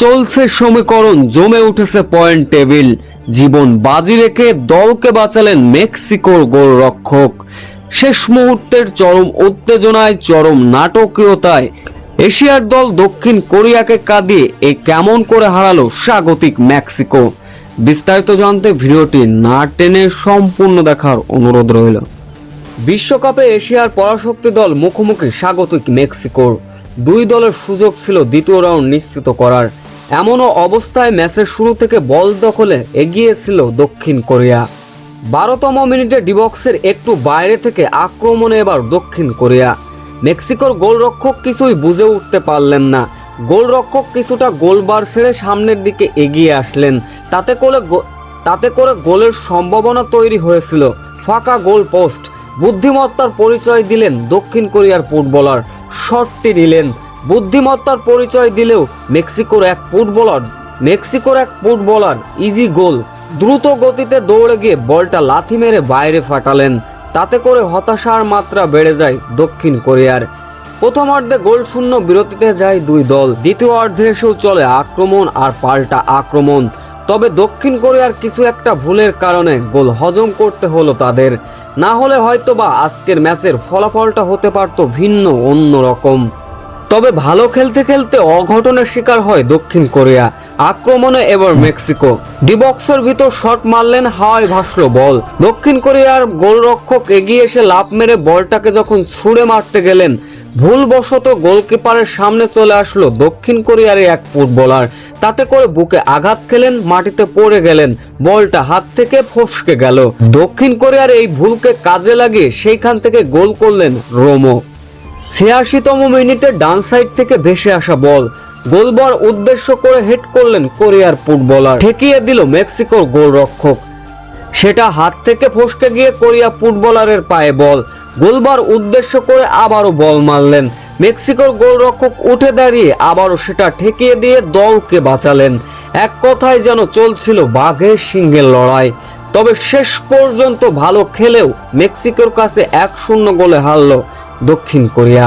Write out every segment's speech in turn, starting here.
চলছে সমীকরণ, জমে উঠেছে পয়েন্ট টেবিল। জীবন বাজি রেখে দলকে বাঁচালেন মেক্সিকোর গোলরক্ষক। শেষ মুহূর্তের চরম উত্তেজনায়, চরম নাটকীয়তায় এশিয়ার দল দক্ষিণ কোরিয়াকে কাঁদিয়ে কেমন করে হারালো স্বাগতিক মেক্সিকো। বিস্তারিত জানতে ভিডিওটি না টেনে সম্পূর্ণ দেখার অনুরোধ রইল। বিশ্বকাপে এশিয়ার পরাশক্তি দল মুখোমুখি স্বাগতিক মেক্সিকোর। দুই দলের সুযোগ ছিল দ্বিতীয় রাউন্ড নিশ্চিত করার। এমনও অবস্থায় ম্যাচের শুরু থেকে বল দখলে এগিয়েছিল দক্ষিণ কোরিয়া। 12তম মিনিটে ডিবক্সের একটু বাইরে থেকে আক্রমণে এবার দক্ষিণ কোরিয়া। মেক্সিকোর গোলরক্ষক কিছুই বুঝে উঠতে পারলেন না। গোলরক্ষক কিছুটা গোলবার ছেড়ে সামনের দিকে এগিয়ে আসলেন। তাতে করে গোলের সম্ভাবনা তৈরি হয়েছিল। ফাঁকা গোল পোস্ট। বুদ্ধিমত্তার পরিচয় দিলেন দক্ষিণ কোরিয়ার ফুটবলার। শটটি নিলেন। বুদ্ধিমত্তার পরিচয় দিলেও মেক্সিকোর এক ফুটবলার ইজি গোল। দ্রুত গতিতে দৌড়ে গিয়ে বলটা লাথি মেরে বাইরে ফাটালেন। তাতে করে হতাশার মাত্রা বেড়ে যায় দক্ষিণ কোরিয়ার। প্রথমার্ধে গোলশূন্য বিরতিতে যায় দুই দল। দ্বিতীয় অর্ধে এসেও চলে আক্রমণ আর পাল্টা আক্রমণ। তবে দক্ষিণ কোরিয়ার কিছু একটা ভুলের কারণে গোল হজম করতে হলো তাদের। না হলে হয়তোবা আজকের ম্যাচের ফলাফলটা হতে পারত ভিন্ন, অন্যরকম। তবে ভালো খেলতে খেলতে অঘটনের শিকার হয় দক্ষিণ কোরিয়া। আক্রমণে এবার মেক্সিকো। ডিবক্সের ভিতর শট মারলেন, হাওয়ায় ভাসলো বল। দক্ষিণ কোরিয়ার গোলরক্ষক এগিয়ে এসে লাফ মেরে বলটাকে যখন ছুঁড়ে মারতে গেলেন, ভুলবশত গোলকিপারের সামনে চলে আসলো দক্ষিণ কোরিয়ার এক ফুটবলার। তাতে করে বুকে আঘাত খেলেন, মাটিতে পড়ে গেলেন। বলটা হাত থেকে ফসকে গেল। দক্ষিণ কোরিয়ার এই ভুলকে কাজে লাগিয়ে সেইখান থেকে গোল করলেন রোমো। 86তম মিনিটে ডান সাইড থেকে ভেসে আসা বল গোলবার উদ্দেশ্য করে হেড করলেন কোরিয়ার ফুটবলার। ঠেকিয়ে দিল মেক্সিকোর গোলরক্ষক। সেটা হাত থেকে ফসকে গিয়ে কোরিয়া ফুটবলারের পায়ে বল। গোলবার উদ্দেশ্য করে আবারও বল মারলেন। মেক্সিকোর গোলরক্ষক উঠে দাঁড়িয়ে আবারও সেটা ঠেকিয়ে দিয়ে দলকে বাঁচালেন। এক কথায় যেন চলছিল বাঘের সিংহের লড়াই। তবে শেষ পর্যন্ত ভালো খেলেও মেক্সিকোর কাছে 1-0 গোলে হারল দক্ষিণ কোরিয়া।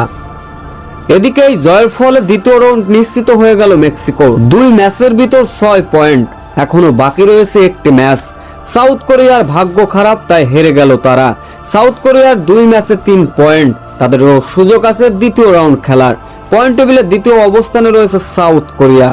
এদিকে এই জয়ের ফলে দ্বিতীয় রাউন্ড নিশ্চিত হয়ে গেল মেক্সিকোর। 2 ম্যাচের ভিতর 6 পয়েন্ট। এখনো বাকি রয়েছে একটি ম্যাচ। সাউথ কোরিয়ার ভাগ্য খারাপ, তাই হেরে গেল তারা। সাউথ কোরিয়ার 2 ম্যাচে 3 পয়েন্ট। তাদেরও সুযোগ আছে দ্বিতীয় রাউন্ড খেলার। পয়েন্ট টেবিলে দ্বিতীয় অবস্থানে রয়েছে সাউথ কোরিয়া।